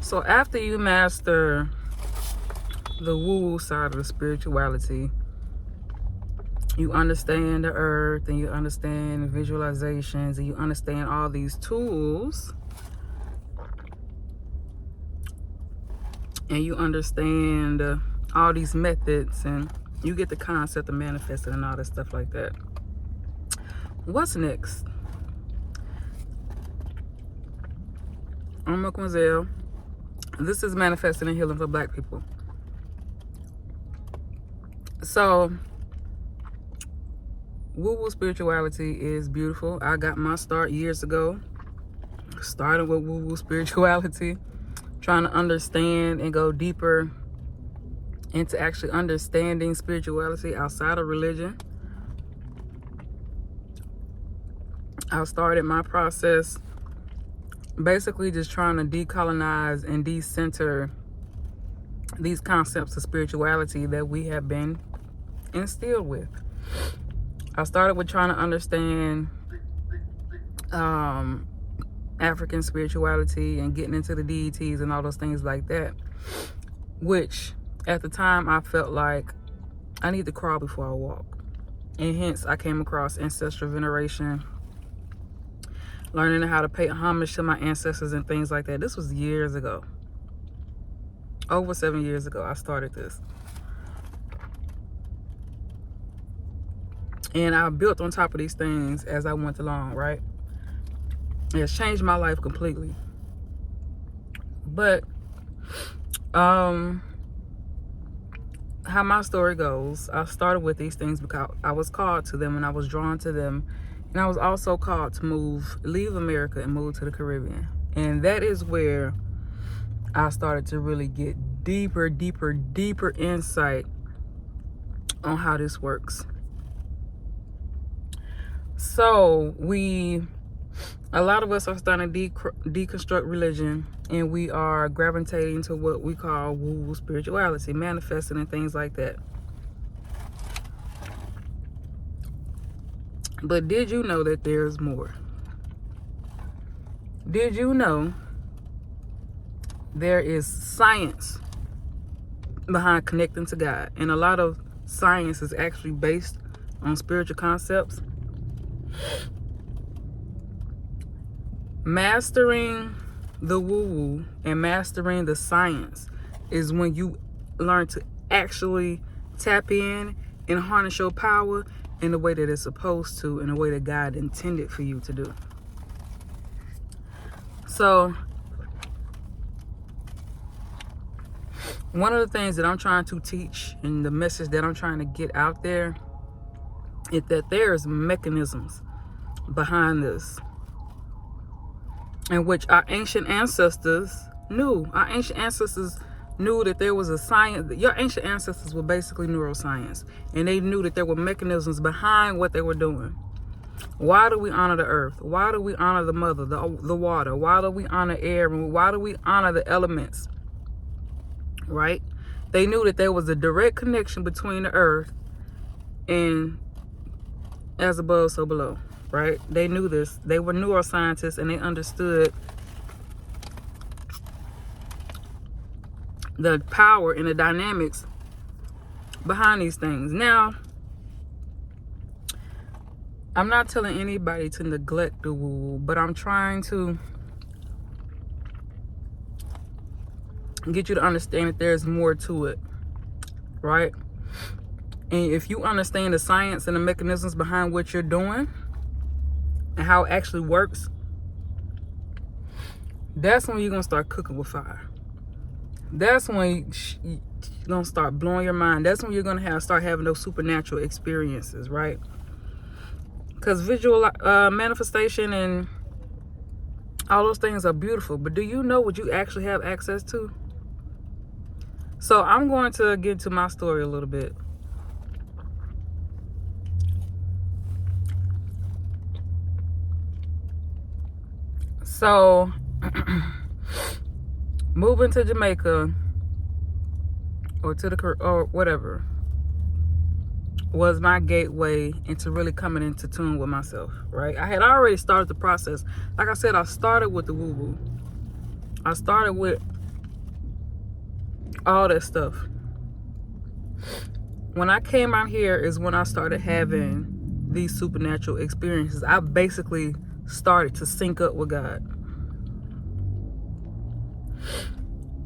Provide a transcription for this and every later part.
So after you master the woo-woo side of the spirituality, you understand the earth, and you understand visualizations, and you understand all these tools, and you understand all these methods, and you get the concept of manifesting and all that stuff like that. What's next? I'm Mademoiselle. This is Manifesting and Healing for Black people. So, woo-woo spirituality is beautiful. I got my start years ago. Started with woo-woo spirituality, trying to understand and go deeper into actually understanding spirituality outside of religion. I started my process basically just trying to decolonize and decenter these concepts of spirituality that we have been instilled with. I started with trying to understand African spirituality and getting into the deities and all those things like that, which at the time I felt like I need to crawl before I walk. And hence I came across ancestral veneration, learning how to pay homage to my ancestors and things like that. This was years ago. Over 7 years ago, I started this. And I built on top of these things as I went along, right? It's changed my life completely. But how my story goes, I started with these things because I was called to them and I was drawn to them. And I was also called to leave America and move to the Caribbean. And that is where I started to really get deeper insight on how this works. So a lot of us are starting to deconstruct religion, and we are gravitating to what we call woo-woo spirituality, manifesting and things like that. But did you know that there's more? Did you know there is science behind connecting to God? And a lot of science is actually based on spiritual concepts. Mastering the woo-woo and mastering the science is when you learn to actually tap in and harness your power in the way that it's supposed to, in the way that God intended for you to do. So, one of the things that I'm trying to teach and the message that I'm trying to get out there is that there's mechanisms behind this, in which our ancient ancestors knew. Our ancient ancestors knew that there was a science. Your ancient ancestors were basically neuroscience, and they knew that there were mechanisms behind what they were doing. Why do we honor the earth? Why do we honor the mother, the water? Why do we honor air? Why do we honor the elements? Right? They knew that there was a direct connection between the earth and as above, so below. Right? They knew this. They were neuroscientists, and they understood the power and the dynamics behind these things. Now, I'm not telling anybody to neglect the woo-woo, but I'm trying to get you to understand that there's more to it, right? And if you understand the science and the mechanisms behind what you're doing and how it actually works, that's when you're going to start cooking with fire. That's when you're going to start blowing your mind. That's when you're going to start having those supernatural experiences, right? Because visual manifestation and all those things are beautiful. But do you know what you actually have access to? So I'm going to get into my story a little bit. So, moving to Jamaica or whatever was my gateway into really coming into tune with myself, right? I had already started the process. Like I said, I started with the woo-woo. I started with all that stuff. When I came out here is when I started having these supernatural experiences. I basically started to sync up with God.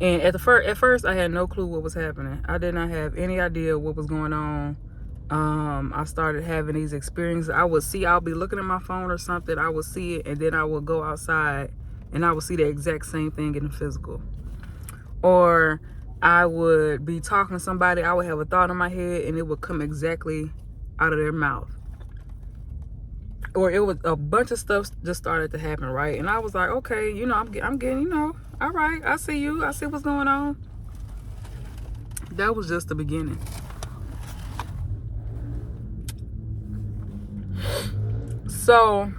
And at first, I had no clue what was happening. I did not have any idea what was going on. I started having these experiences. I'll be looking at my phone or something. I would see it, and then I would go outside, and I would see the exact same thing in the physical. Or I would be talking to somebody. I would have a thought in my head, and it would come exactly out of their mouth. Or it was a bunch of stuff just started to happen, right? And I was like, okay, I'm getting, all right, I see you. I see what's going on. That was just the beginning. So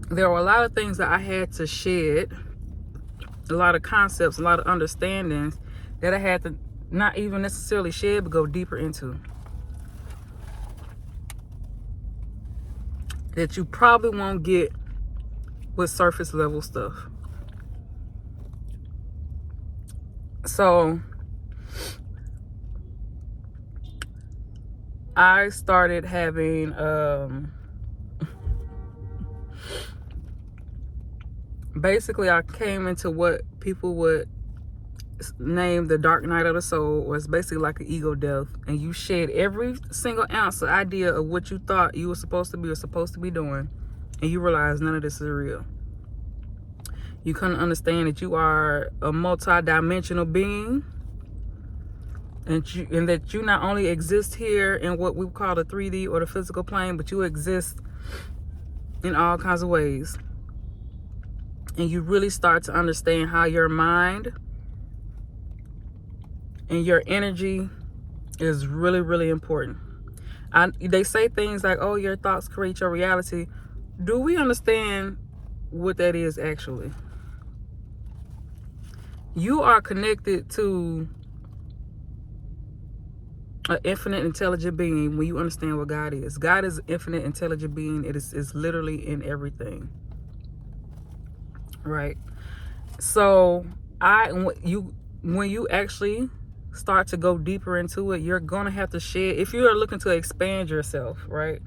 there were a lot of things that I had to shed, a lot of concepts, a lot of understandings that I had to not even necessarily shed, but go deeper into. That you probably won't get with surface level stuff. So I started having basically I came into what people would name the dark night of the soul, was basically like an ego death, and you shed every single ounce of idea of what you thought you were supposed to be or supposed to be doing, and you realize none of this is real. You couldn't understand that you are a multi-dimensional being, and that you not only exist here in what we call the 3D or the physical plane, but you exist in all kinds of ways. And you really start to understand how your mind and your energy is really, really important. They say things like, oh, your thoughts create your reality. Do we understand what that is actually? You are connected to an infinite intelligent being when you understand what God is. God is an infinite intelligent being. It is literally in everything. Right? So when you actually start to go deeper into it, you're gonna have to shed, if you are looking to expand yourself, right,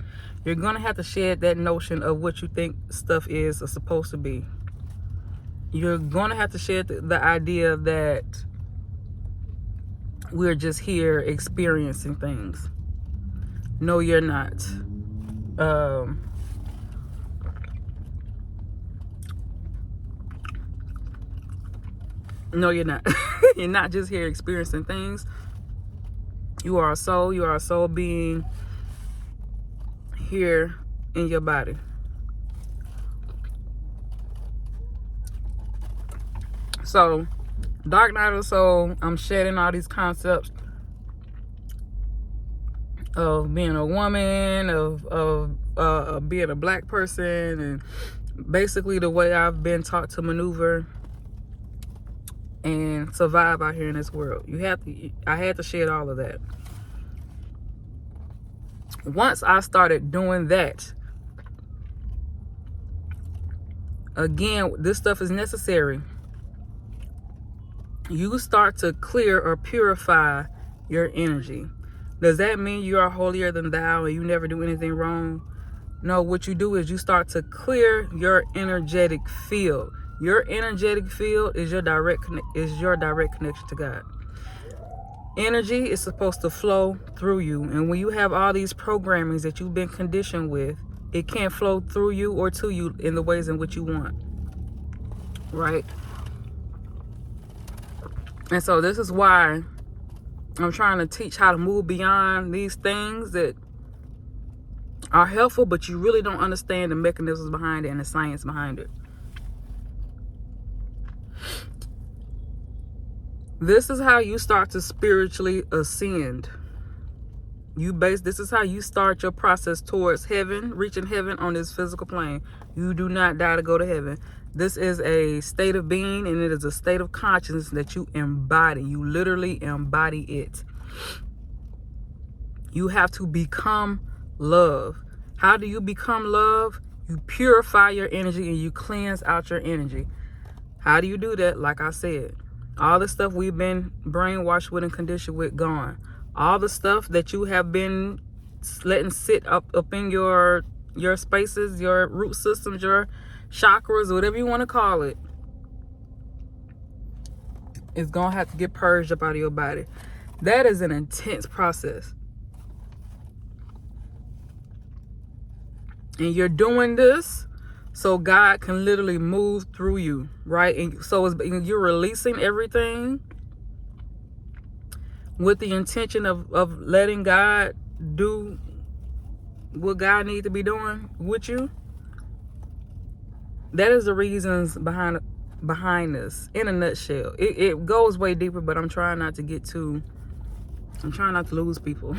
you're gonna have to shed that notion of what you think stuff is or supposed to be. You're gonna have to shed the idea that we're just here experiencing things. No, you're not. No, you're not. You're not just here experiencing things. You are a soul. You are a soul being here in your body. So, dark night of the soul, I'm shedding all these concepts of being a woman, of being a black person, and basically the way I've been taught to maneuver and survive out here in this world. I had to shed all of that. Once I started doing that, again, this stuff is necessary. You start to clear or purify your energy. Does that mean you are holier than thou and you never do anything wrong? No, what you do is you start to clear your energetic field. Your energetic field is your direct connection to God. Energy is supposed to flow through you, and when you have all these programmings that you've been conditioned with, it can't flow through you or to you in the ways in which you want. Right? And so this is why I'm trying to teach how to move beyond these things that are helpful, but you really don't understand the mechanisms behind it and the science behind it. This is how you start to spiritually ascend. This is how you start your process towards heaven, reaching heaven on this physical plane. You do not die to go to heaven. This is a state of being, and it is a state of consciousness that you embody. You literally embody it. You have to become love. How do you become love? You purify your energy and you cleanse out your energy. How do you do that? Like I said, All the stuff we've been brainwashed with and conditioned with, gone. All the stuff that you have been letting sit up in your spaces, your root systems, your chakras, whatever you want to call it, is going to have to get purged up out of your body. That is an intense process. And you're doing this so God can literally move through you, right? And so you're releasing everything with the intention of letting God do what God needs to be doing with you. That is the reasons behind this, in a nutshell. It goes way deeper, but I'm trying not to lose people.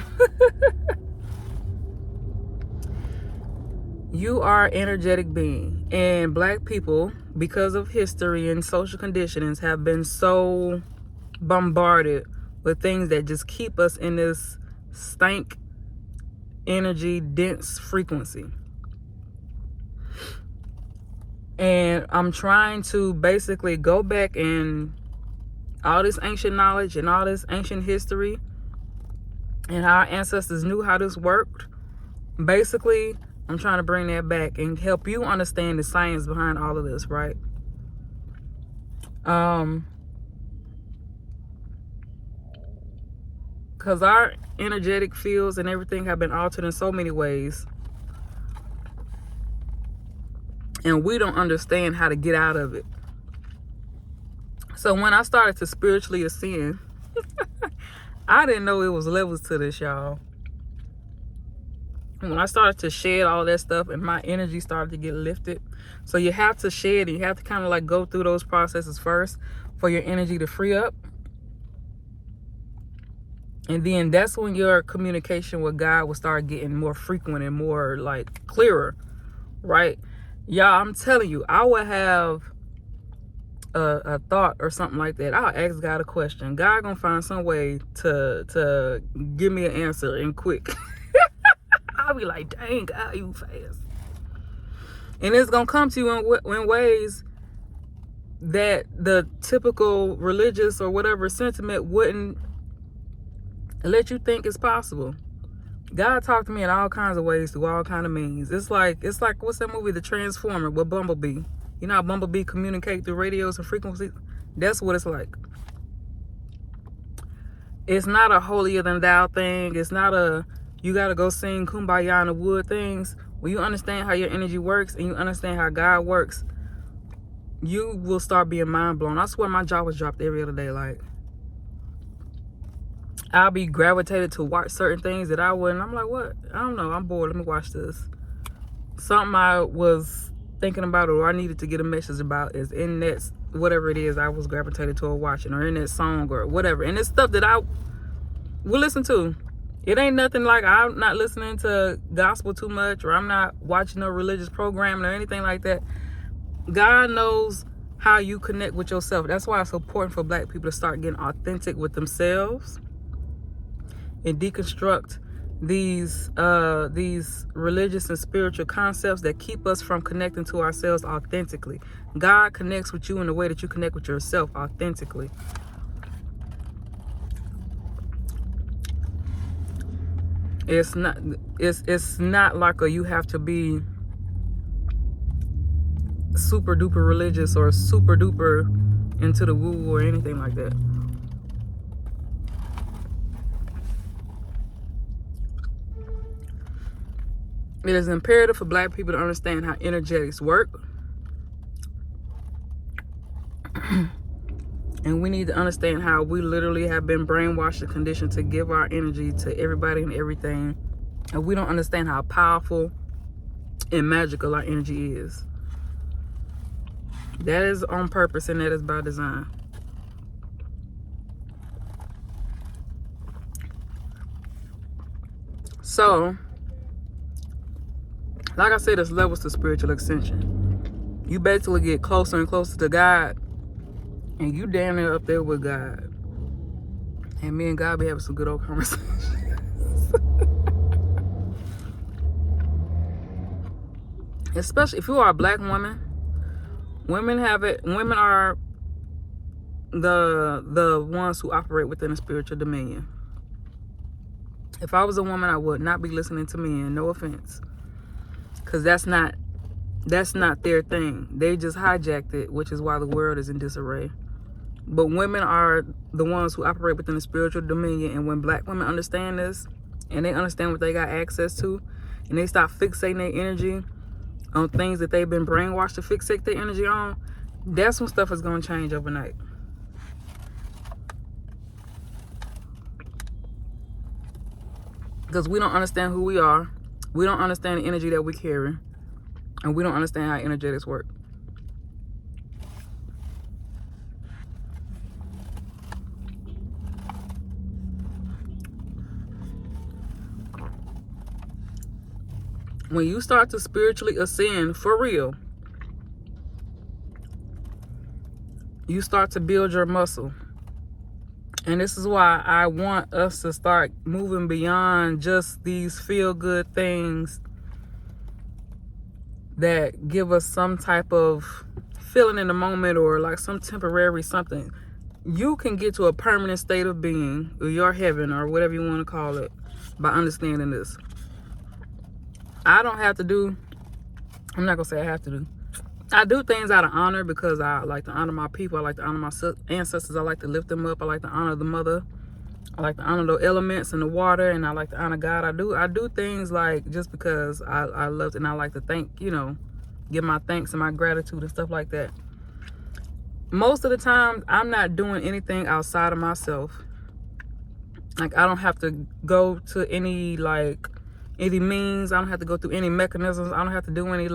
You are an energetic being, and Black people, because of history and social conditionings, have been so bombarded with things that just keep us in this stank energy dense frequency. And I'm trying to basically go back and all this ancient knowledge and all this ancient history and how our ancestors knew how this worked. Basically, I'm trying to bring that back and help you understand the science behind all of this, right? Because our energetic fields and everything have been altered in so many ways. And we don't understand how to get out of it. So when I started to spiritually ascend, I didn't know it was levels to this, y'all. When I started to shed all that stuff and my energy started to get lifted. So you have to shed, and you have to kind of like go through those processes first for your energy to free up. And then that's when your communication with God will start getting more frequent and more like clearer, right? Y'all, I'm telling you, I would have a thought or something like that. I'll ask God a question. God gonna find some way to give me an answer and quick. I'll be like, dang, God, you fast. And it's gonna come to you in ways that the typical religious or whatever sentiment wouldn't let you think it's possible. God talked to me in all kinds of ways through all kinds of means. It's like what's that movie, The Transformer, with Bumblebee? You know how Bumblebee communicate through radios and frequencies? That's what it's like. It's not a holier than thou thing. It's not a you gotta go sing Kumbaya in the wood things. When you understand how your energy works and you understand how God works, you will start being mind blown. I swear my jaw was dropped every other day. Like, I'll be gravitated to watch certain things that I wouldn't. I'm like, what? I don't know. I'm bored. Let me watch this. Something I was thinking about or I needed to get a message about is in that, whatever it is I was gravitated to or watching, or in that song or whatever. And it's stuff that I will listen to. It ain't nothing like I'm not listening to gospel too much, or I'm not watching no religious program or anything like that. God knows how you connect with yourself. That's why it's important for Black people to start getting authentic with themselves and deconstruct these religious and spiritual concepts that keep us from connecting to ourselves authentically. God connects with you in the way that you connect with yourself authentically. It's not like you have to be super duper religious or super duper into the woo or anything like that. It is imperative for Black people to understand how energetics work. And we need to understand how we literally have been brainwashed and conditioned to give our energy to everybody and everything. And we don't understand how powerful and magical our energy is. That is on purpose, and that is by design. So, like I said, there's levels to spiritual ascension. You basically get closer and closer to God, and you damn near up there with God. And me and God be having some good old conversations. Especially if you are a Black woman. Women are the ones who operate within a spiritual dominion. If I was a woman, I would not be listening to men. No offense, because that's not their thing. They just hijacked it, which is why the world is in disarray. But women are the ones who operate within the spiritual dominion. And when black women understand this, and they understand what they got access to, and they stop fixating their energy on things that they've been brainwashed to fixate their energy on, that's when stuff is going to change overnight. Because we don't understand who we are. We don't understand the energy that we carry. And we don't understand how energetics work. When you start to spiritually ascend for real, you start to build your muscle. And this is why I want us to start moving beyond just these feel-good things that give us some type of feeling in the moment or like some temporary something. You can get to a permanent state of being, or your heaven, or whatever you want to call it, by understanding this. I don't have to do, I'm not going to say I have to do. I do things out of honor because I like to honor my people. I like to honor my ancestors. I like to lift them up. I like to honor the mother. I like to honor the elements and the water, and I like to honor God. I do things like just because I love it, and I like to thank, give my thanks and my gratitude and stuff like that. Most of the time, I'm not doing anything outside of myself. Like, I don't have to go to any means. I don't have to go through any mechanisms. I don't have to do any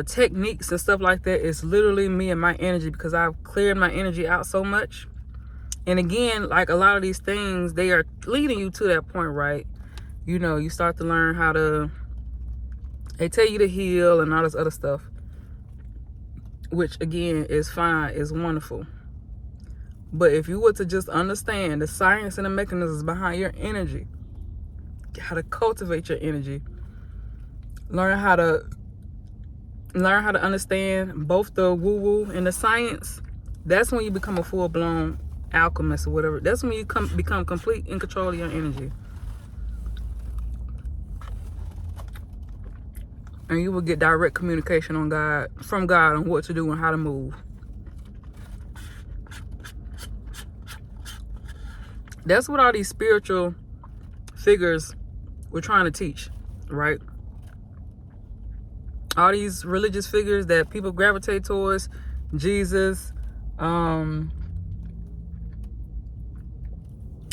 techniques and stuff like that. It's literally me and my energy, because I've cleared my energy out so much. And again, like a lot of these things, they are leading you to that point, right? You start to learn how to, they tell you to heal and all this other stuff, which again is fine, is wonderful. But if you were to just understand the science and the mechanisms behind your energy, how to cultivate your energy, learn how to understand both the woo-woo and the science, that's when you become a full-blown alchemist or whatever. That's when you become complete in control of your energy. And you will get direct communication from God on what to do and how to move. That's what all these spiritual figures were trying to teach, right? All these religious figures that people gravitate towards, Jesus,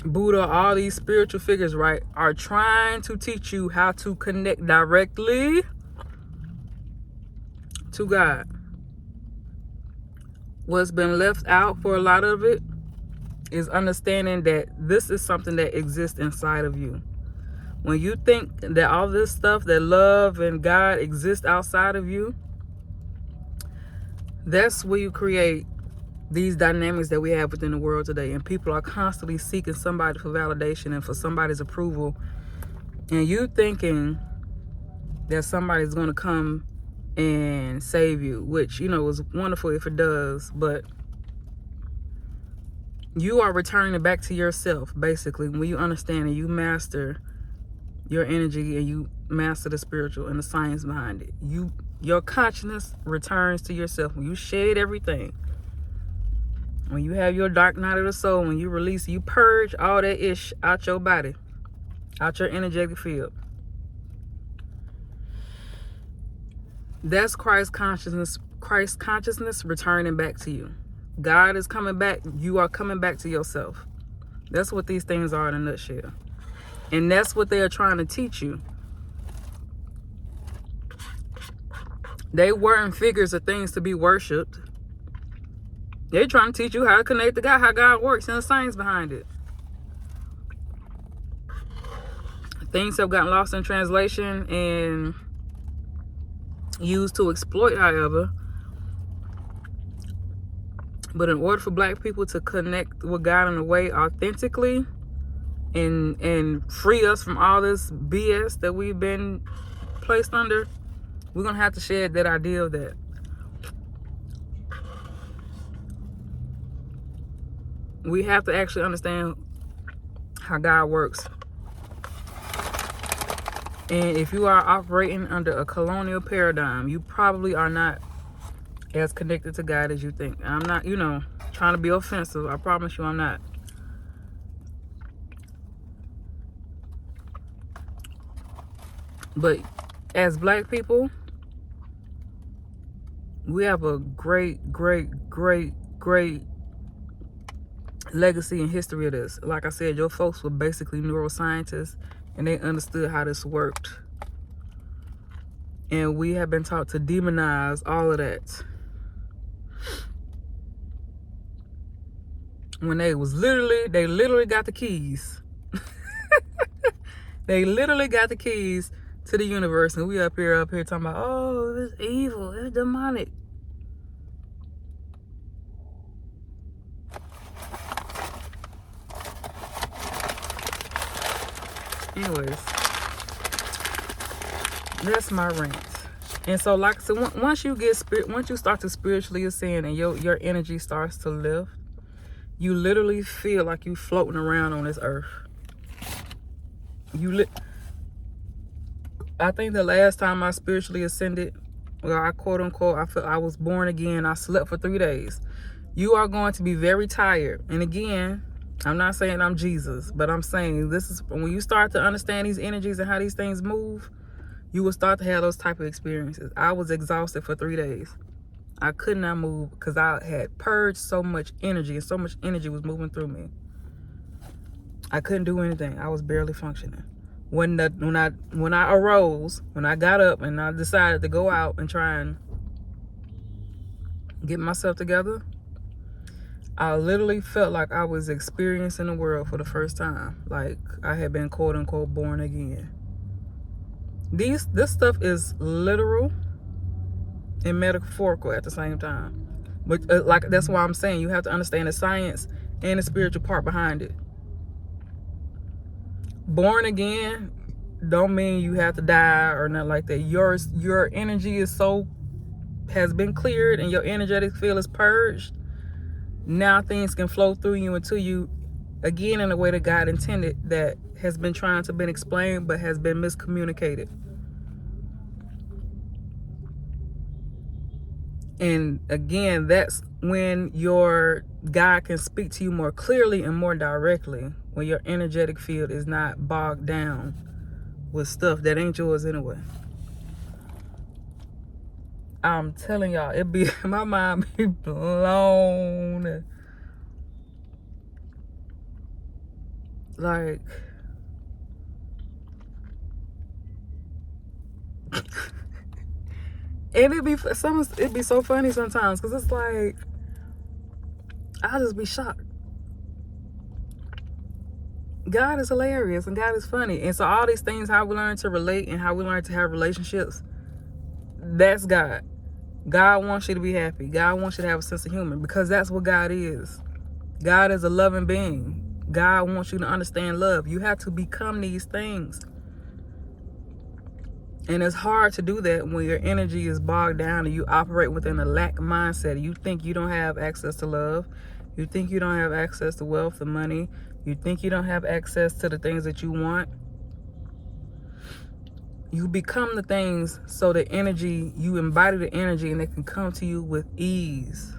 Buddha, all these spiritual figures, right, are trying to teach you how to connect directly to God. What's been left out for a lot of it is understanding that this is something that exists inside of you. When you think that all this stuff, that love and God exist outside of you, that's where you create these dynamics that we have within the world today. And people are constantly seeking somebody for validation and for somebody's approval. And you thinking that somebody's going to come and save you, which, is wonderful if it does, but you are returning back to yourself, basically, when you understand and you master your energy and you master the spiritual and the science behind it. Your consciousness returns to yourself. When you shed everything, when you have your dark night of the soul, when you release, you purge all that ish out your body, out your energetic field. That's Christ consciousness returning back to you. God is coming back. You are coming back to yourself. That's what these things are in a nutshell. And that's what they are trying to teach you. They weren't figures of things to be worshipped. They're trying to teach you how to connect to God, how God works, and the science behind it. Things have gotten lost in translation and used to exploit, however. But in order for Black people to connect with God in a way authentically and free us from all this BS that we've been placed under, we're going to have to shed that idea of that. We have to actually understand how God works. And if you are operating under a colonial paradigm, you probably are not as connected to God as you think. I'm not, trying to be offensive. I promise you I'm not. But as black people, we have a great legacy and history of this. Like I said, your folks were basically neuroscientists and they understood how this worked. And we have been taught to demonize all of that. When they literally got the keys. They literally got the keys to the universe, and we up here talking about, oh, it's evil, it's demonic. Anyways, that's my rant. And so, like, so once you start to spiritually ascend and your energy starts to lift, you literally feel like you floating around on this earth. I think the last time I spiritually ascended, well, I quote unquote, I felt I was born again. I slept for 3 days. You are going to be very tired. And again, I'm not saying I'm Jesus, but I'm saying this is when you start to understand these energies and how these things move, you will start to have those type of experiences. I was exhausted for 3 days. I could not move because I had purged so much energy, and so much energy was moving through me. I couldn't do anything. I was barely functioning. When I arose, when I got up and I decided to go out and try and get myself together, I literally felt like I was experiencing the world for the first time. Like I had been quote unquote born again. This stuff is literal and metaphorical at the same time. But like that's why I'm saying you have to understand the science and the spiritual part behind it. Born again don't mean you have to die or nothing like that. Your energy has been cleared and your energetic field is purged. Now things can flow through you and to you again in a way that God intended, that has been trying to be explained but has been miscommunicated. And again, that's when your God can speak to you more clearly and more directly, when your energetic field is not bogged down with stuff that ain't yours anyway. I'm telling y'all, my mind be blown. Like and it'd be so funny sometimes because it's like I'll just be shocked. God is hilarious and God is funny. And so all these things, how we learn to relate and how we learn to have relationships, that's God. God wants you to be happy. God wants you to have a sense of humor because that's what God is. God is a loving being. God wants you to understand love. You have to become these things. And it's hard to do that when your energy is bogged down and you operate within a lack mindset. You think you don't have access to love. You think you don't have access to wealth and money. You think you don't have access to the things that you want. You become the things so the energy, you embody the energy and it can come to you with ease.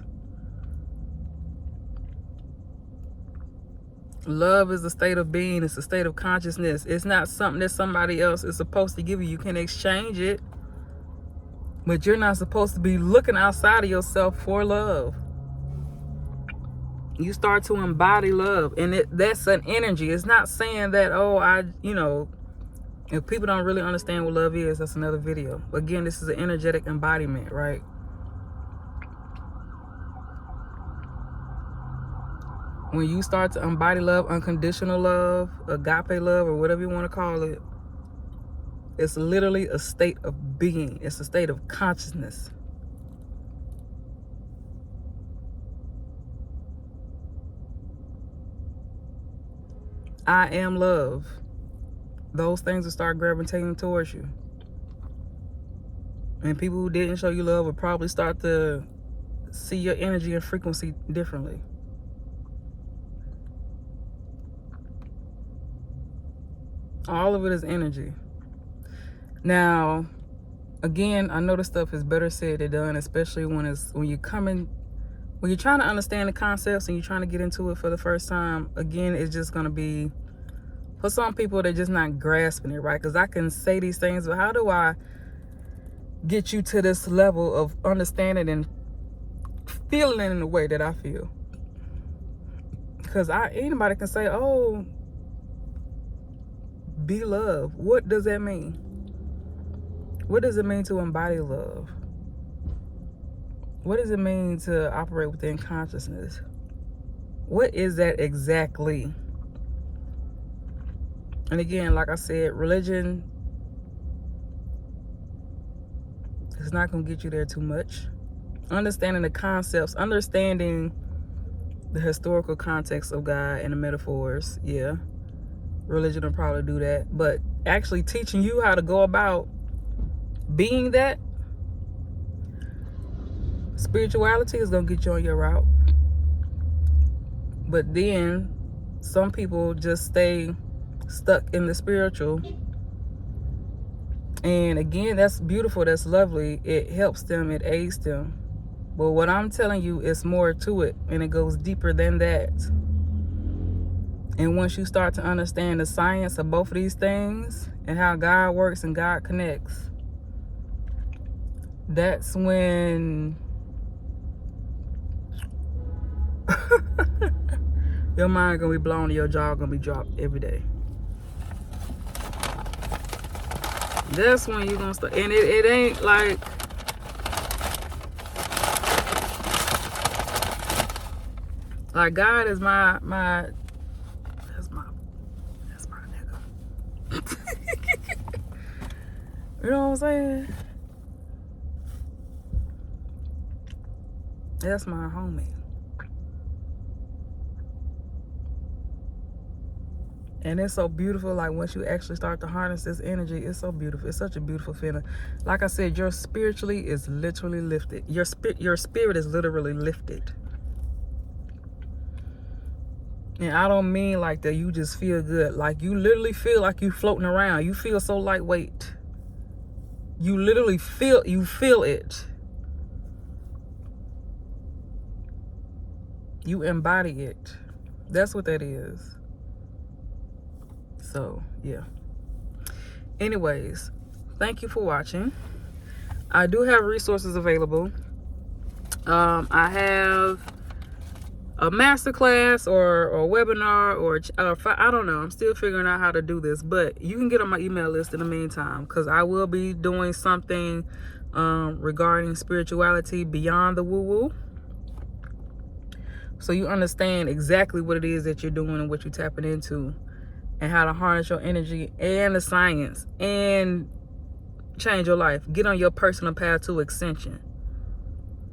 Love is a state of being. It's a state of consciousness. It's not something that somebody else is supposed to give you. You can exchange it, but you're not supposed to be looking outside of yourself for love. You start to embody love, and that's an energy. It's not saying that, if people don't really understand what love is, that's another video. Again, this is an energetic embodiment, right? When you start to embody love, unconditional love, agape love, or whatever you want to call it, it's literally a state of being. It's a state of consciousness. I am love. Those things will start gravitating towards you. And people who didn't show you love will probably start to see your energy and frequency differently. All of it is energy. Now, again, I know the stuff is better said than done, especially when you're trying to understand the concepts and you're trying to get into it for the first time. Again, it's just going to be, for some people, they're just not grasping it, right? Because I can say these things, but how do I get you to this level of understanding and feeling it in the way that I feel? Because anybody can say, oh, be love. What does that mean? What does it mean to embody love? What does it mean to operate within consciousness? What is that exactly? And again, like I said, religion is not going to get you there too much. Understanding the concepts, understanding the historical context of God and the metaphors, yeah. Religion will probably do that. But actually teaching you how to go about being that, spirituality is going to get you on your route. But then some people just stay stuck in the spiritual. And again, that's beautiful. That's lovely. It helps them. It aids them. But what I'm telling you is more to it. And it goes deeper than that. And once you start to understand the science of both of these things and how God works and God connects, that's when your mind gonna be blown and your jaw gonna be dropped every day. That's when you're gonna start. And it ain't like God is my that's my nigga. You know what I'm saying? That's my homie. And it's so beautiful. Like once you actually start to harness this energy, it's so beautiful. It's such a beautiful feeling. Like I said, your spiritually is literally lifted. Your spirit is literally lifted. And I don't mean like that you just feel good. Like you literally feel like you floating around. You feel so lightweight. You literally feel it. You embody it. That's what that is. So, yeah. Anyways, thank you for watching. I do have resources available. I have a masterclass or a webinar or I don't know. I'm still figuring out how to do this, but you can get on my email list in the meantime, because I will be doing something regarding spirituality beyond the woo-woo. So you understand exactly what it is that you're doing and what you're tapping into, and how to harness your energy and the science and change your life. Get on your personal path to ascension.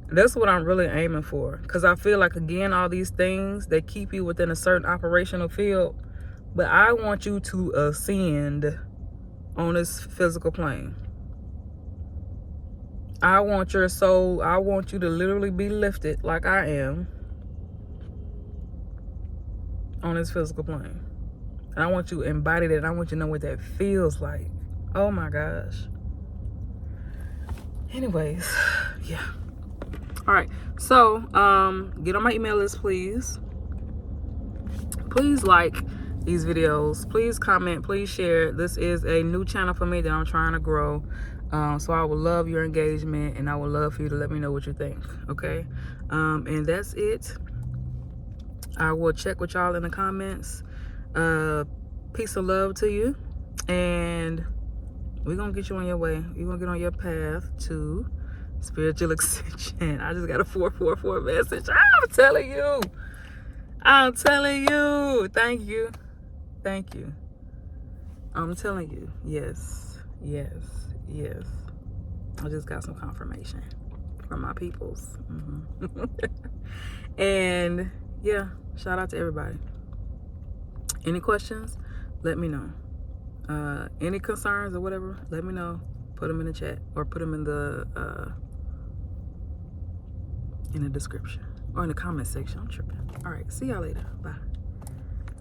That's what I'm really aiming for. Because I feel like, again, all these things, they keep you within a certain operational field. But I want you to ascend on this physical plane. I want your soul, I want you to literally be lifted like I am on this physical plane. And I want you to embody that. I want you to know what that feels like. Oh my gosh. Anyways, yeah. All right. So, get on my email list, please. Please like these videos. Please comment. Please share. This is a new channel for me that I'm trying to grow. So I would love your engagement, and I would love for you to let me know what you think. Okay. And that's it. I will check with y'all in the comments. Peace and love to you, and we're gonna get you on your way. You're gonna get on your path to spiritual ascension. I just got a 444 message. I'm telling you. Thank you. I'm telling you. Yes. I just got some confirmation from my peoples. And yeah, shout out to everybody. Any questions? Let me know. Any concerns or whatever, let me know. Put them in the chat, or put them in the description, or in the comment section. I'm tripping. All right, see y'all later. Bye.